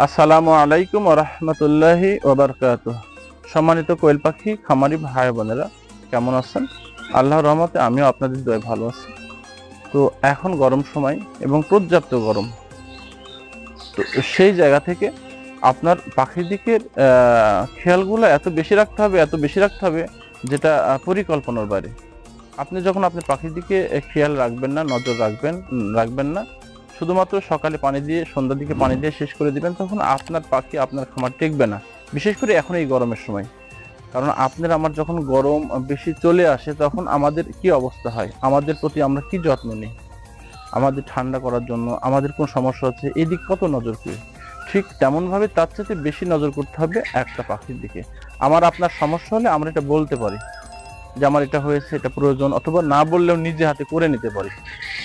আসসালামু আলাইকুম ওয়া রাহমাতুল্লাহি ওয়া বারাকাতুহু। সম্মানিত কোয়েল পাখি খামারি ভাই বোনেরা, কেমন আছেন? আল্লাহর রহমতে আমিও আপনাদের দয়ায় ভালো আছি। তো এখন গরম সময় এবং পর্যাপ্ত গরম, তো সেই জায়গা থেকে আপনার পাখির দিকের খেয়ালগুলো এত বেশি রাখতে হবে যেটা পরিকল্পনার বাইরে। আপনি যখন আপনার পাখির দিকে খেয়াল রাখবেন না, নজর রাখবেন না, শুধুমাত্র সকালে পানি দিয়ে সন্ধ্যার দিকে পানি দিয়ে শেষ করে দিবেন, তখন আপনার পাখি আপনার খামার টিকবে না। বিশেষ করে এখন এই গরমের সময়, কারণ আপনার আমার যখন গরম বেশি চলে আসে তখন আমাদের কি অবস্থা হয়, আমাদের প্রতি আমরা কি যত্ন নিই, আমাদের ঠান্ডা করার জন্য আমাদের কোন সমস্যা হচ্ছে এই দিক কত নজর করি। ঠিক তেমন ভাবে তার চাইতে বেশি নজর করতে হবে একটা পাখির দিকে। আমার আপনার সমস্যা হলে আমরা এটা বলতে পারি যে আমার এটা হয়েছে, এটা প্রয়োজন, অথবা না বললেও নিজে হাতে করে নিতে পারি,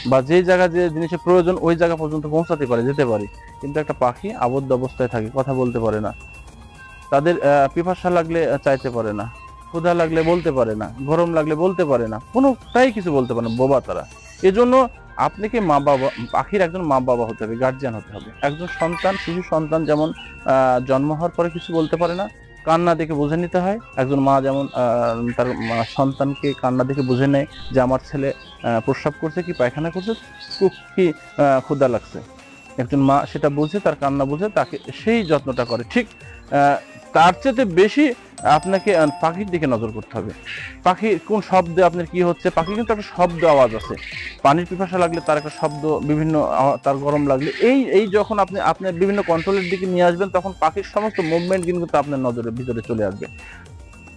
বা যে জায়গা যে জিনিসের প্রয়োজন ওই জায়গা পর্যন্ত পৌঁছাতে পারে, যেতে পারি। কিন্তু একটা পাখি আবদ্ধ অবস্থায় থাকে, কথা বলতে পারে না, তাদের পিপাসা লাগলে চাইতে পারে না, ক্ষুধা লাগলে বলতে পারে না, গরম লাগলে বলতে পারে না, কোনোটাই কিছু বলতে পারে না, বোবা তারা। এজন্য আপনাকে মা বাবা, পাখির একজন মা বাবা হতে হবে, গার্জিয়ান হতে হবে। একজন সন্তান, শিশু সন্তান যেমন জন্ম হওয়ার পরে কিছু বলতে পারে না, কান্না দেখে বুঝে নিতে হয়। একজন মা যেমন তার সন্তানকে কান্না দেখে বুঝে নেয় যে আমার ছেলে প্রস্রাব করছে কি পায়খানা করছে কি ক্ষুধা লাগছে, একজন মা সেটা বুঝে, তার কান্না বুঝে তাকে সেই যত্নটা করে। ঠিক তার চেয়ে বেশি আপনাকে পাখির দিকে নজর করতে হবে। পাখি কোন শব্দে আপনার কি হচ্ছে, পাখি কিন্তু একটা শব্দ আওয়াজ আছে। পানির পিপাসা লাগলে তার একটা শব্দ, বিভিন্ন তার গরম লাগলে এই যখন আপনি আপনার বিভিন্ন কন্ট্রোলের দিকে নিয়ে আসবেন, তখন পাখির সমস্ত মুভমেন্ট কিন্তু আপনার নজরের ভিতরে চলে আসবে।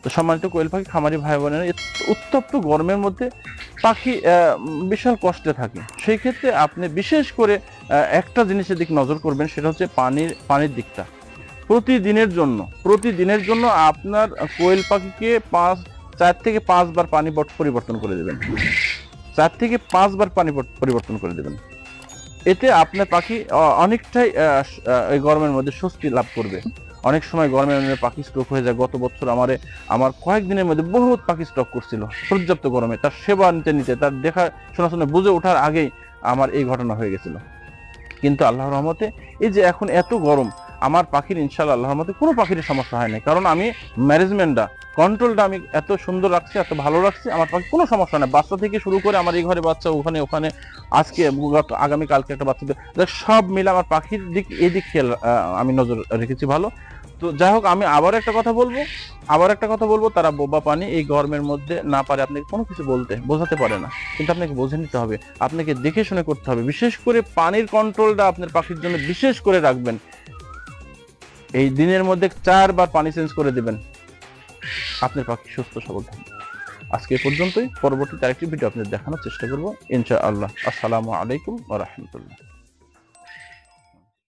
তো সম্মানিত কোয়েল পাখি খামারি ভাই বোনেরা, উত্তপ্ত গরমের মধ্যে পাখি বিশাল কষ্টে থাকে। সেই ক্ষেত্রে আপনি বিশেষ করে একটা জিনিসের দিকে নজর করবেন, সেটা হচ্ছে পানির দিকটা। প্রতিদিনের জন্য আপনার কোয়েল পাখিকে 4 থেকে 5 বার পানি পরিবর্তন করে দেবেন। 4 থেকে 5 বার পানি পরিবর্তন করে দেবেন। এতে আপনার পাখি অনেকটাই এই গরমের মধ্যে স্বস্তি লাভ করবে। অনেক সময় গরমের মধ্যে পাখি স্ট্রোক হয়ে যায়। গত বছর আমার কয়েকদিনের মধ্যে বহুত পাখি স্ট্রোক করছিল পর্যাপ্ত গরমে। তার সেবা নিতে তার দেখা শোনা বুঝে ওঠার আগেই আমার এই ঘটনা হয়ে গেছিল। কিন্তু আল্লাহর রহমতে এই যে এখন এত গরম, আমার পাখির ইনশাআল্লাহ আল্লাহর রহমতে কোনো পাখির সমস্যা হয় না, কারণ আমি ম্যানেজমেন্টটা, কন্ট্রোলটা আমি এত সুন্দর রাখছি, এত ভালো রাখছি, আমার পাখি কোনো সমস্যা নেই। বাচ্চা থেকে শুরু করে আমার এই ঘরে বাচ্চা, ওখানে আজকে আগামীকালকে একটা বাচ্চা, সব মিলে আমার পাখির দিক খেয়াল আমি নজর রেখেছি ভালো। তো যাই হোক, আমি আবার একটা কথা বলবো, তারা বোবা পানি এই গরমের মধ্যে না পারে আপনাকে কোনো কিছু বোঝাতে পারে না, কিন্তু আপনাকে বুঝে নিতে হবে, আপনাকে দেখে শুনে করতে হবে। বিশেষ করে পানির কন্ট্রোলটা আপনার পাখির জন্য বিশেষ করে রাখবেন। এই দিনের মধ্যে 4 বার পানি চেঞ্জ করে দিবেন, আপনার পাখি সুস্থ সবল থাকবে। আজকে এই পর্যন্তই। পরবর্তীতে আরেকটি ভিডিও আপনাদের দেখানোর চেষ্টা করবো ইনশাআল্লাহ। আসসালামু আলাইকুম ওয়া রাহমাতুল্লাহ।